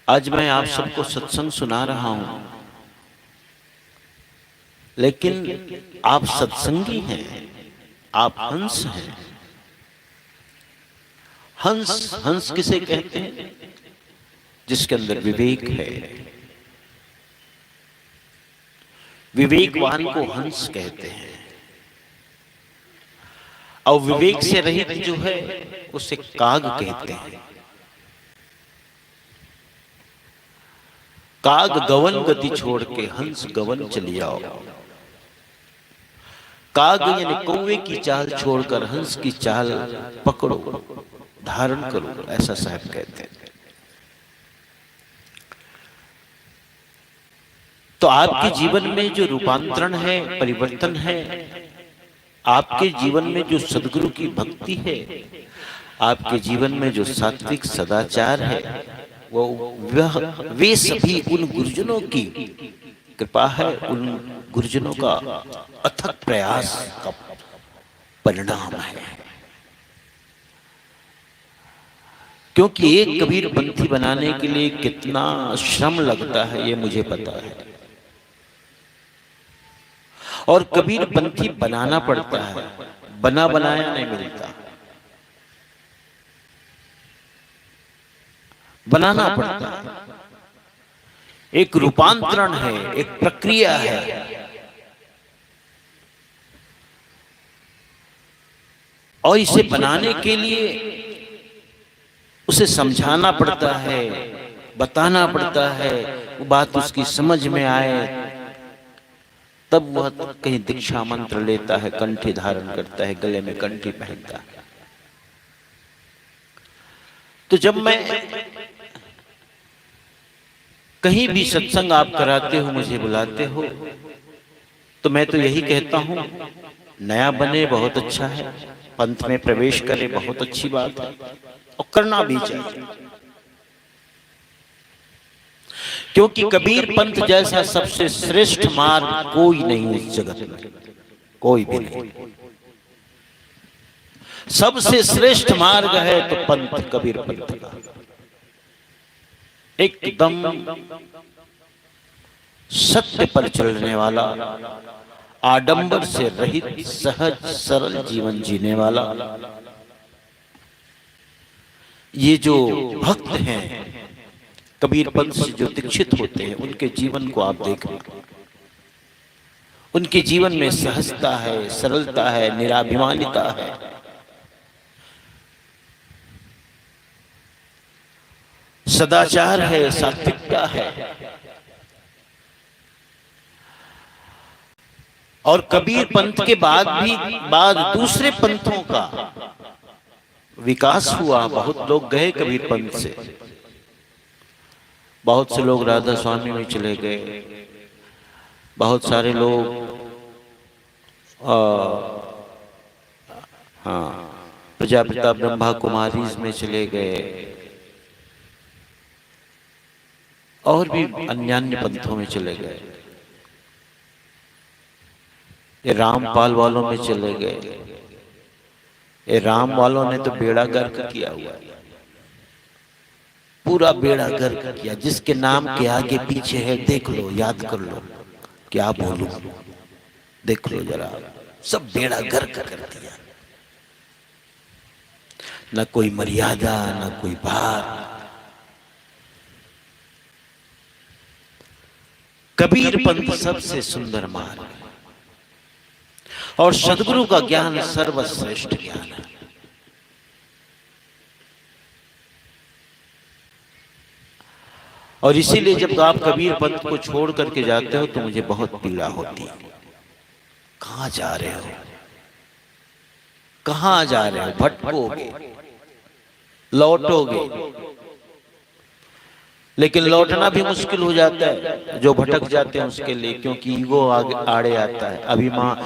आज मैं आप सबको सत्संग सुना रहा हूं, लेकिन आप सत्संगी हैं, आप हंस हैं। हंस हंस किसे कहते हैं? जिसके अंदर विवेक है। विवेकवान को हंस कहते हैं। और विवेक से रहित जो है उसे काग कहते हैं। काग गवन गति छोड़ के हंस गवन चली आओ। काग यानी कौवे की चाल छोड़कर हंस की चाल पकड़ो, धारण करो, ऐसा साहब कहते हैं। तो आपके जीवन में जो रूपांतरण है, परिवर्तन है, आपके जीवन में जो सदगुरु की भक्ति है, आपके जीवन में जो सात्विक सदाचार है, वे सभी उन गुरुजनों की कृपा है, उन गुरुजनों का अथक प्रयास का परिणाम है। क्योंकि एक कबीर पंथी बनाने के लिए कितना श्रम लगता है ये मुझे पता है, और कबीर पंथी बनाना पड़ता है, बना बनाया नहीं मिलता, बनाना पड़ता है। एक रूपांतरण है, एक प्रक्रिया है। और इसे बनाने के लिए उसे समझाना पड़ता है, बताना पड़ता है, वो बात उसकी समझ में आए, तब वह कहीं दीक्षा मंत्र लेता है, कंठी धारण करता है, गले में कंठी पहनता है। तो जब मैं कहीं भी सत्संग आप कराते हो, मुझे बुलाते हो, तो मैं तो यही कहता हूं, नया बने बहुत अच्छा है, पंथ में प्रवेश करे बहुत अच्छी बात है, और करना भी चाहिए। क्योंकि कबीर पंथ जैसा सबसे श्रेष्ठ मार्ग कोई नहीं इस जगत में, कोई भी नहीं। सबसे श्रेष्ठ मार्ग है तो पंथ कबीर पंथ का, एकदम सत्य पर चलने वाला, आडंबर से रहित सहज सरल जीवन जीने वाला। ये जो भक्त हैं कबीर पंथ से जो दीक्षित होते हैं, उनके जीवन को आप देखो, उनके जीवन में सहजता है, सरलता है, निराभिमानिता है। सदाचार है, सात्विकता है। और कबीर पंथ के बाद दूसरे पंथों का विकास हुआ। बहुत लोग गए कबीर पंथ से, बहुत से लोग राधा स्वामी में चले गए, बहुत सारे लोग प्रजापिता ब्रह्मा कुमारीज में चले गए, और भी अन्य पंथों में चले गए, ये रामपाल वालों में चले गए। ये राम वालों ने तो बेड़ा गर्क किया हुआ है, पूरा बेड़ा गर्क किया। जिसके नाम के आगे पीछे है देख लो, याद कर लो, क्या बोलूं, देख लो जरा, सब बेड़ा गर्क कर दिया। न कोई मर्यादा, न कोई भार। कबीर पंथ सबसे सुंदर मार्ग है, और सदगुरु का ज्ञान सर्वश्रेष्ठ ज्ञान है। और इसीलिए जब आप कबीर पंथ को छोड़ करके जाते हो तो मुझे बहुत पीड़ा होती है। कहां जा रहे हो, कहां जा रहे हो? भटकोगे, लौटोगे, लेकिन लौटना भी मुश्किल हो जाता है जो भटक जाते हैं उसके लिए, क्योंकि ईगो आड़े आता है, अभिमान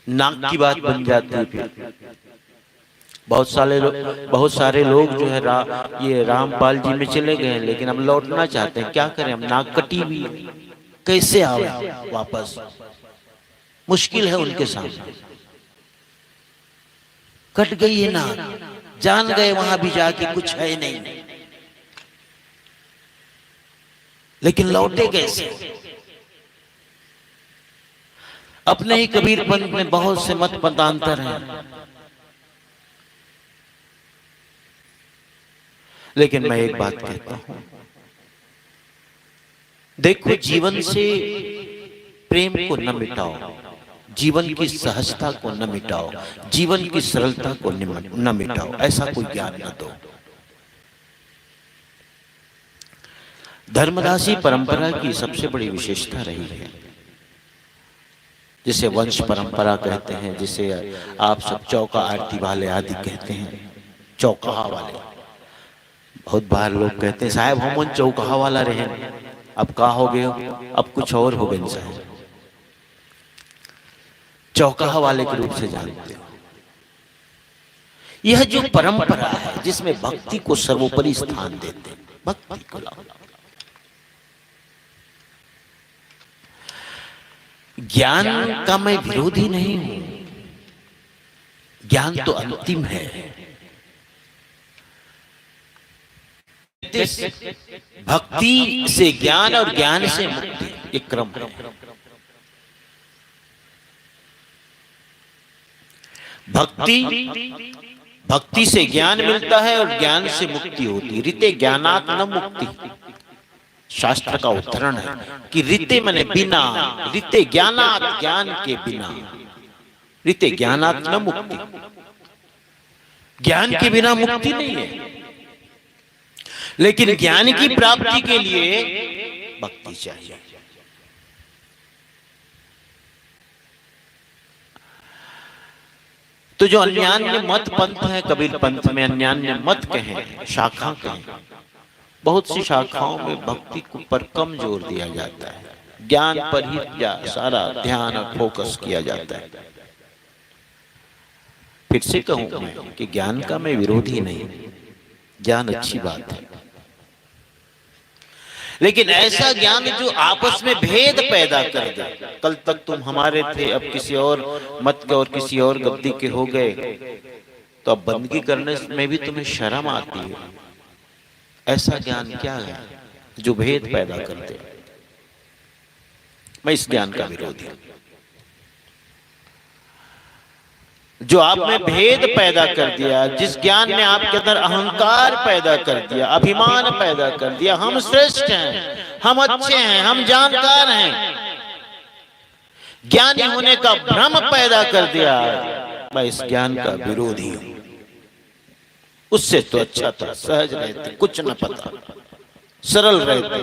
नाक की बात बन जाती है। फिर बहुत सारे लोग जो है ये रामपाल जी में चले गए, लेकिन हम लौटना चाहते हैं, क्या करें, हम नाक कटी हुई, कैसे आवे वापस, मुश्किल है उनके सामने, कट गई है नाक, जान गए वहां भी जाके कुछ है नहीं, लेकिन लौटे कैसे? अपने ही कबीर पंथ में बहुत से मत मतांतर हैं, लेकिन मैं एक बात कहता हूं, देखो जीवन से प्रेम को न मिटाओ, जीवन की सहजता को न मिटाओ, जीवन की सरलता को न मिटाओ, ऐसा कोई ज्ञान न दो। धर्मदासी परंपरा की सबसे बड़ी विशेषता रही है, जिसे वंश परंपरा कहते हैं, जिसे आप सब चौका आरती वाले आदि कहते हैं, चौकहा वाले। बहुत बार लोग कहते हैं साहब हम चौकहा वाला रहे, अब का हो गए, अब कुछ और हो गए साहब, चौकहा वाले के रूप से जानते हो। यह जो परंपरा है जिसमें भक्ति को सर्वोपरि स्थान देते हैं, भक्ति को लाओ। ज्ञान का मैं विरोधी नहीं हूं, ज्ञान तो अंतिम है। भक्ति से ज्ञान और ज्ञान से मुक्ति, ये क्रम है। भक्ति से ज्ञान मिलता है और ज्ञान से मुक्ति होती है। ऋते ज्ञानात् न मुक्ति, शास्त्र का उद्धरण है कि ऋते माने बिना, ऋते ज्ञानात् ज्ञान के बिना, ऋते ज्ञानात् न मुक्ति, ज्ञान के बिना मुक्ति नहीं है। लेकिन ज्ञान की प्राप्ति के लिए भक्ति चाहिए। तो जो अन्यान्य मत पंथ है, कबीर पंथ में अन्यान्य मत कहें, शाखा कहें, बहुत सी शाखाओं में भक्ति को पर कम जोर दिया जाता है, ज्ञान पर ही सारा ध्यान और फोकस किया जाता है। फिर से कहूं मैं कि ज्ञान का मैं विरोधी नहीं, ज्ञान अच्छी बात है, लेकिन ऐसा ज्ञान जो आपस में भेद पैदा कर दे। कल तक तुम हमारे थे, अब किसी और मत के और किसी और गद्दी के हो गए, तो अब बंदगी करने में भी तुम्हें शर्म आती है। ऐसा ज्ञान क्या है जो भेद पैदा कर दे? मैं इस ज्ञान का विरोधी हूं। जो आप में भेद पैदा कर दिया, जिस ज्ञान ने आपके अंदर अहंकार पैदा कर दिया, अभिमान पैदा कर दिया, हम श्रेष्ठ हैं, हम अच्छे हैं, हम जानकार हैं, ज्ञानी होने का भ्रम पैदा कर दिया, मैं इस ज्ञान का विरोधी हूं। उससे तो अच्छा था सहज रहते, कुछ न पता, सरल रहते,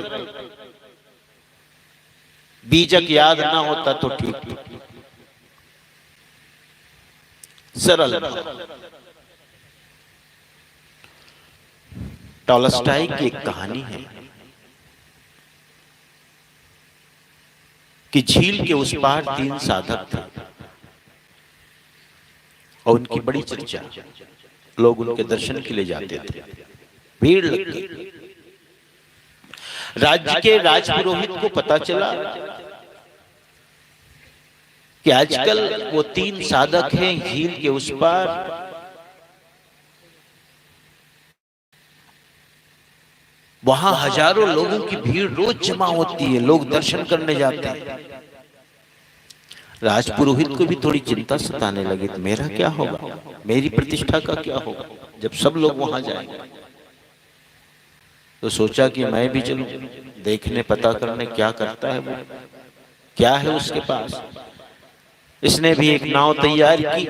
बीजक याद ना होता तो ठीक, सरल। टॉलस्टॉय की एक कहानी है कि झील के उस पार 3 साधक थे और उनकी बड़ी चर्चा, लोग उनके दर्शन के लिए जाते थे, भीड़ लग गई। राज्य के राजपुरोहित को पता चला कि आजकल वो 3 साधक हैं झील के उस पार, वहां हजारों लोगों की भीड़ रोज जमा होती है, लोग दर्शन करने जाते हैं। राजपुरोहित को भी थोड़ी चिंता सताने लगी, तो मेरा क्या होगा, मेरी प्रतिष्ठा का क्या होगा जब सब लोग वहां जाएंगे। तो सोचा कि मैं भी चलूं, देखने पता करने क्या करता है वो, क्या है उसके पास। इसने भी एक नाव तैयार की,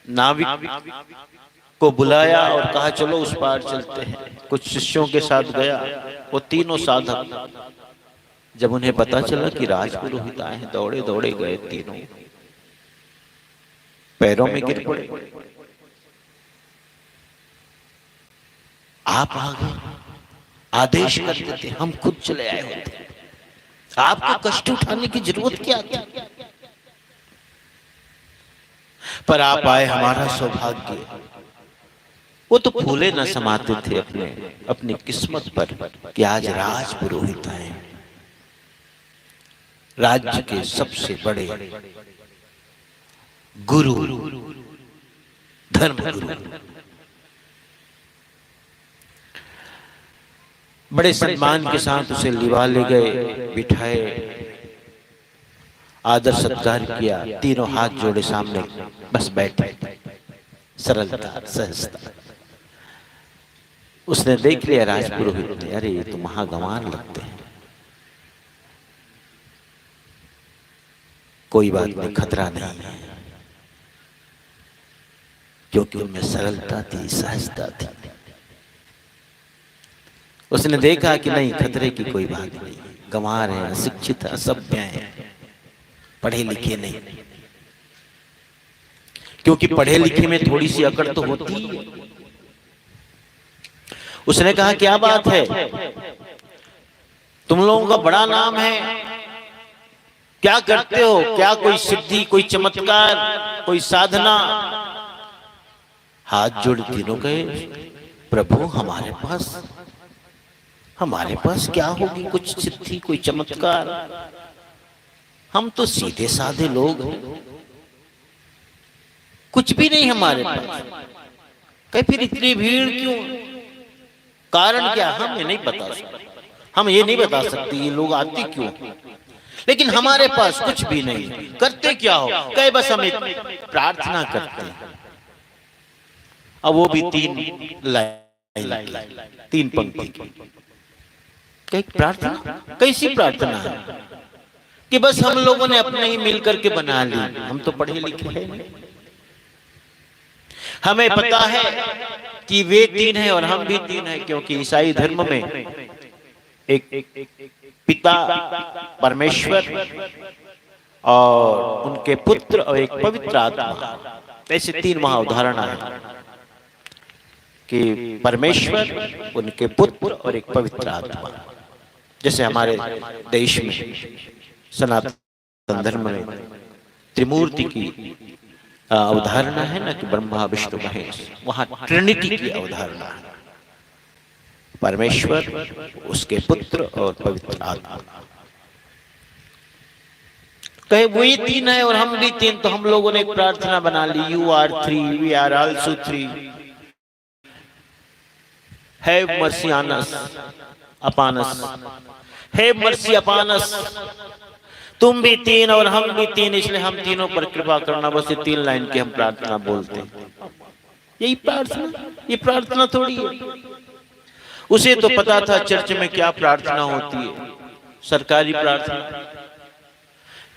नाविक को बुलाया और कहा चलो उस पार चलते हैं। कुछ शिष्यों के साथ गया। वो 3 साधक, जब उन्हें पता चला कि राजपुरोहित आए हैं, दौड़े दौड़े गए, तीनों पैरों में गिर पड़े। आप आ गए, आदेश कर देते, हम खुद चले आए होते, आपको कष्ट उठाने की जरूरत क्या थी, पर आप आए, हमारा सौभाग्य। वो तो फूले न समाते थे अपनी किस्मत पर कि आज राजपुरोहित आए, राज्य के सबसे बड़े गुरु, धर्म गुरु। बड़े सम्मान के साथ उसे लिवा ले गए, बिठाए, आदर सत्कार किया, तीनों हाथ जोड़े सामने बस बैठे, सरलता सहजता। उसने देख लिया राजपुरोहित ने, अरे ये तो महागवान लगते हैं, कोई बात नहीं, खतरा नहीं है, क्योंकि उनमें सरलता थी, सहजता थी। उसने देखा कि नहीं, खतरे की कोई बात नहीं, गंवार है, अशिक्षित है, असभ्य है, पढ़े लिखे नहीं, क्योंकि पढ़े लिखे में थोड़ी सी अकड़ तो होती है। उसने कहा क्या बात है, तुम लोगों का बड़ा नाम है, क्या करते हो, क्या कोई सिद्धि, कोई चमत्कार, कोई साधना? हाथ जोड़ तीनों कहे, प्रभु हमारे पास क्या होगी कुछ सिद्धि, कोई चमत्कार, हम तो सीधे साधे लोग हैं, कुछ भी नहीं हमारे पास। कहे फिर इतनी भीड़ क्यों, कारण क्या? हम ये नहीं बता सकते, हम ये नहीं बता सकते ये लोग आते क्यों, लेकिन हमारे पास कुछ भी नहीं। करते क्या हो? कहे बस हम प्रार्थना करते हैं। अब वो भी 3 लाइन, 3 पंक्ति। कहे प्रार्थना, कैसी प्रार्थना है? कि बस हम लोगों ने अपने ही मिलकर के बना ली, हम तो पढ़े लिखे हैं नहीं, हमें पता है कि वे 3 हैं और हम भी 3 हैं, क्योंकि ईसाई धर्म में एक पिता परमेश्वर और उनके पुत्र और एक पवित्र आत्मा, ऐसे 3 वहां उदाहरण है कि परमेश्वर, उनके पुत्र और एक पवित्र आत्मा। जैसे हमारे देश में सनातन धर्म में त्रिमूर्ति की अवधारणा है ना, कि ब्रह्मा विष्णु महेश, वहां ट्रिनिटी की अवधारणा है, परमेश्वर, उसके पुत्र और पवित्र आत्मा। कहे वही 3 है और हम भी 3, तो हम लोगों ने एक प्रार्थना बना ली, you are 3, we are also 3, have mercy on us upon us, have mercy upon us, तुम भी 3 और हम भी 3, इसलिए हम तीनों पर कृपा करना। बस ये 3 लाइन की हम प्रार्थना बोलते हैं, यही प्रार्थना, ये प्रार्थना थोड़ी है। उसे तो पता था चर्च में क्या प्रार्थना होती है, सरकारी प्रार्थना,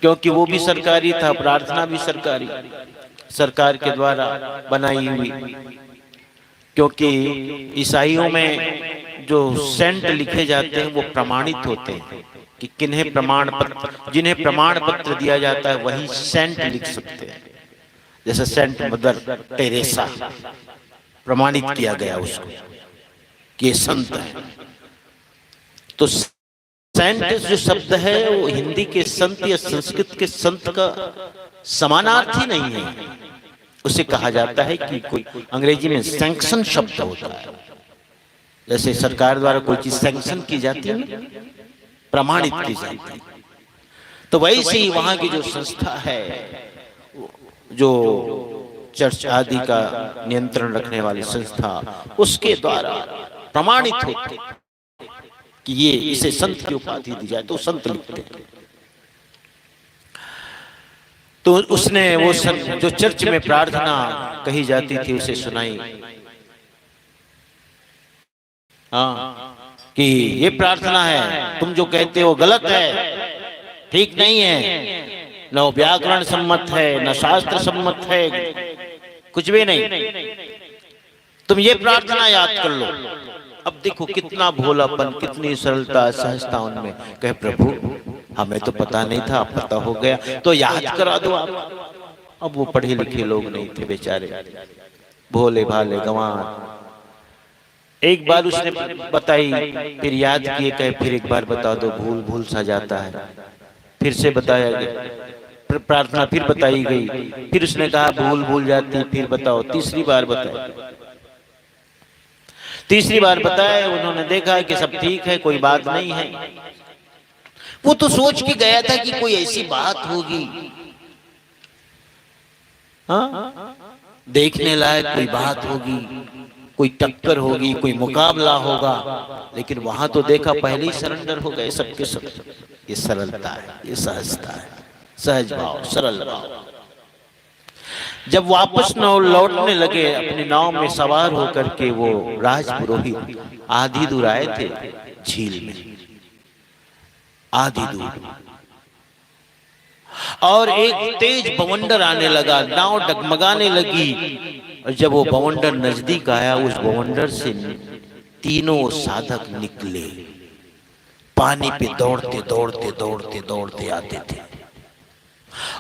क्योंकि वो भी सरकारी था, प्रार्थना भी सरकारी, सरकार के द्वारा बनाई हुई। क्योंकि ईसाइयों में जो सेंट लिखे जाते हैं वो प्रमाणित होते हैं, कि किन्हें प्रमाण पत्र, जिन्हें प्रमाण पत्र दिया जाता है वही सेंट लिख सकते हैं। जैसे सेंट मदर टेरेसा, प्रमाणित किया गया उसको कि ये संत है। तो सेंट जो शब्द है वो हिंदी के संत या संस्कृत के संत का समानार्थी नहीं है। उसे कहा जाता है कि कोई अंग्रेजी में सैंक्शन शब्द होता है, जैसे सरकार द्वारा कोई चीज सैंक्शन की जाती है, प्रमाणित की जाती है। तो वैसे ही वहां की जो संस्था है, जो चर्च आदि का नियंत्रण रखने वाली संस्था, उसके द्वारा प्रमाणित होते कि ये इसे संत की उपाधि दी जाए, तो संत लिखते हैं। तो उसने वो जो चर्च में प्रार्थना कही जाती थी उसे सुनाई, हाँ, कि ये प्रार्थना है, तुम जो कहते हो गलत है, ठीक नहीं है, न व्याकरण सम्मत है, न शास्त्र सम्मत है, कुछ भी नहीं, तुम ये प्रार्थना याद कर लो। अब देखो कितना भोलापन, कितनी सरलता, सहजता उनमें। कहे प्रभु हमें तो पता नहीं था, पता हो गया तो याद करा दो आप। अब वो पढ़े लिखे लोग नहीं थे बेचारे, भोले भाले गंवार। एक बार उसने बताई, फिर याद किए, कहे फिर एक बार बता दो, भूल भूल सा जाता है। फिर से बताया गया, प्रार्थना फिर बताई गई, फिर उसने कहा भूल भूल जाती, फिर बताओ। तीसरी बार बताया, तीसरी बार बताया, उन्होंने देखा कि सब ठीक है, कोई बात नहीं है। वो तो सोच के गया था कि कोई ऐसी बात होगी, हाँ, देखने लायक कोई बात होगी, कोई टक्कर होगी, कोई मुकाबला होगा, लेकिन वहां तो देखा पहले ही सरेंडर हो गए सबके सब। ये सरलता है, ये सहजता है, सहज भाव, सरल भाव। जब वापस लौटने लगे अपनी नाव में सवार होकर के, वो राजपुरोहित आधी दूर आए थे झील में, आधी दूर, और एक तेज बवंडर आने लगा, नाव डगमगाने लगी। और जब वो बवंडर नजदीक आया, उस बवंडर से तीनों साधक निकले, पानी पे दौड़ते दौड़ते दौड़ते दौड़ते आते थे।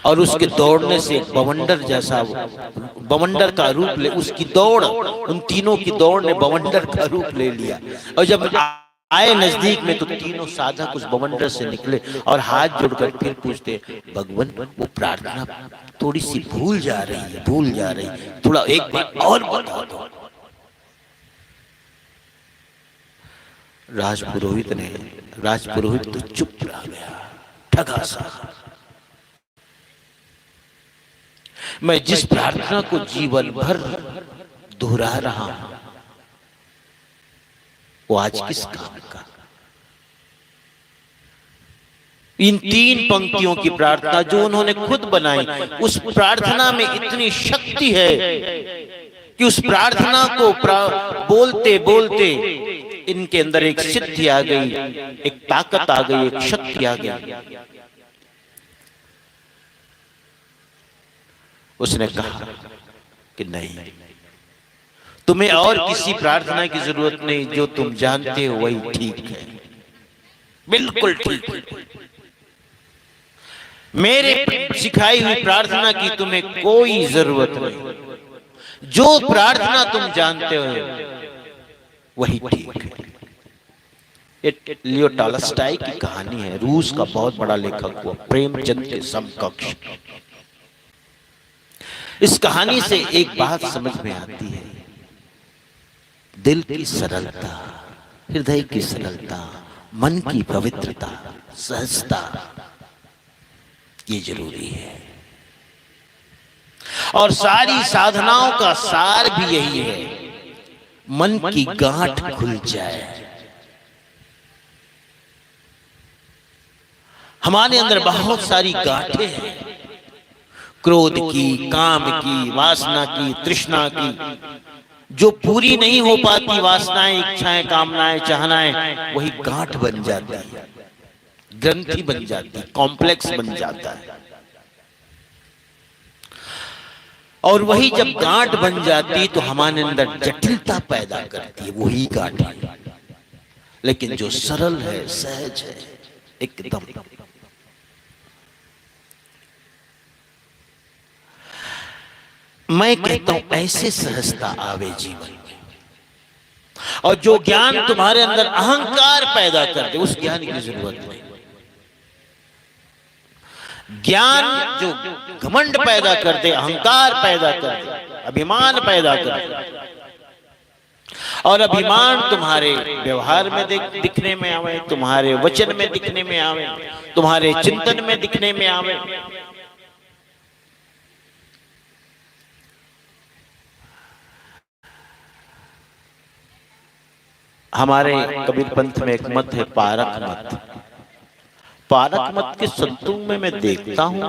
और उसके दौड़ने से एक बवंडर जैसा, बवंडर का रूप ले, उसकी दौड़, उन तीनों की दौड़ ने बवंडर का रूप ले लिया। और जब आए नजदीक में तो तीनों साधक उस बवंडर से निकले और हाथ जोड़कर फिर पूछते, भगवान वो प्रार्थना थोड़ी सी भूल जा रही है, भूल जा रही है, थोड़ा एक बार और बता दो। राजपुरोहित तो चुप रह गया, ठगा सा। मैं जिस प्रार्थना को जीवन भर दोहरा रहा हूं, वो आज किस काम का? इन 3 पंक्तियों की प्रार्थना जो उन्होंने खुद बनाई, उस प्रार्थना में इतनी शक्ति है कि उस प्रार्थना को बोलते बोलते इनके अंदर एक सिद्धि आ गई, एक ताकत आ गई, एक शक्ति आ गई। उसने कहा कि नहीं, तुम्हें और किसी प्रार्थना की जरूरत नहीं, जो तुम जानते हो वही ठीक है, बिल्कुल ठीक है। मेरे सिखाई हुई प्रार्थना की तुम्हें कोई जरूरत नहीं, जो प्रार्थना तुम जानते हो वही ठीक है। ये लियो टॉलस्टॉय की कहानी है, रूस का बहुत बड़ा लेखक हुआ, प्रेमचंद के समकक्ष। इस कहानी से एक बात समझ में आती है, दिल की सरलता, हृदय की सरलता, मन की पवित्रता, सहजता, ये जरूरी है। और सारी साधनाओं का सार भी यही है, मन की गांठ खुल जाए। हमारे अंदर बहुत सारी गांठें हैं, क्रोध की, काम की, वासना की, तृष्णा की, जो पूरी नहीं हो पाती वासनाएं, इच्छाएं, कामनाएं, चाहनाएं, वही गांठ बन जाती है, ग्रंथि बन जाती है, कॉम्प्लेक्स बन जाता है। और वही जब गांठ बन जाती तो हमारे अंदर जटिलता पैदा करती है, वही गांठ है। लेकिन जो सरल है, सहज है, एकदम, मैं कहता हूं ऐसे सहजता आवे जीवन में। और जो ज्ञान तुम्हारे अंदर अहंकार पैदा कर दे, उस ज्ञान की जरूरत नहीं। ज्ञान जो घमंड पैदा कर दे, अहंकार पैदा कर दे, अभिमान पैदा कर दे, और अभिमान तुम्हारे व्यवहार में दिखने में आवे, तुम्हारे वचन में दिखने में आवे, तुम्हारे चिंतन में दिखने में आवे, हमारे कबीर पंथ में एक मत है, पारक मत। पारक मत के संतों में मैं देखता हूं,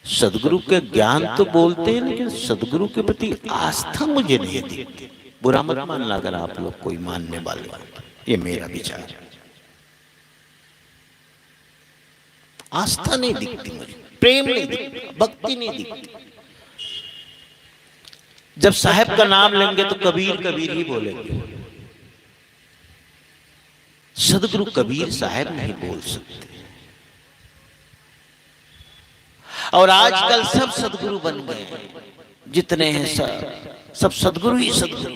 सदगुरु के ज्ञान तो बोलते हैं, लेकिन सदगुरु के प्रति आस्था मुझे नहीं दिखती। बुरा मत मानना अगर आप लोग कोई मानने वाले, ये मेरा विचार है। आस्था नहीं दिखती मुझे, प्रेम नहीं दिखता, भक्ति नहीं दिखती। जब साहब का नाम लेंगे तो कबीर कबीर ही बोलेंगे, सदगुरु कबीर साहब नहीं बोल सकते। और आजकल सब सदगुरु बन गए, जितने हैं सब सदगुरु ही सदगुरु।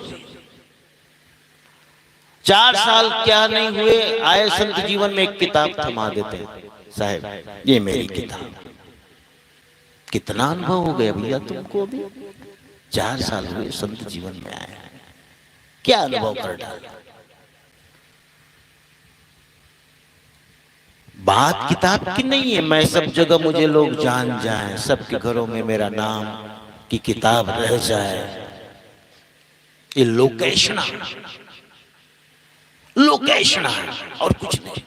4 साल क्या नहीं हुए, आए संत जीवन में एक किताब थमा देते हैं, साहब ये मेरी किताब। कितना अनुभव हो गया भैया तुमको, अभी 4 साल हुए संत जीवन में आए, क्या अनुभव कर डाला। बात किताब की नहीं है, मैं सब जगह मुझे लोग जान जाएं, सबके घरों में मेरा नाम की किताब रह जाए, ये लोकेशना, लोकेशना है और कुछ नहीं।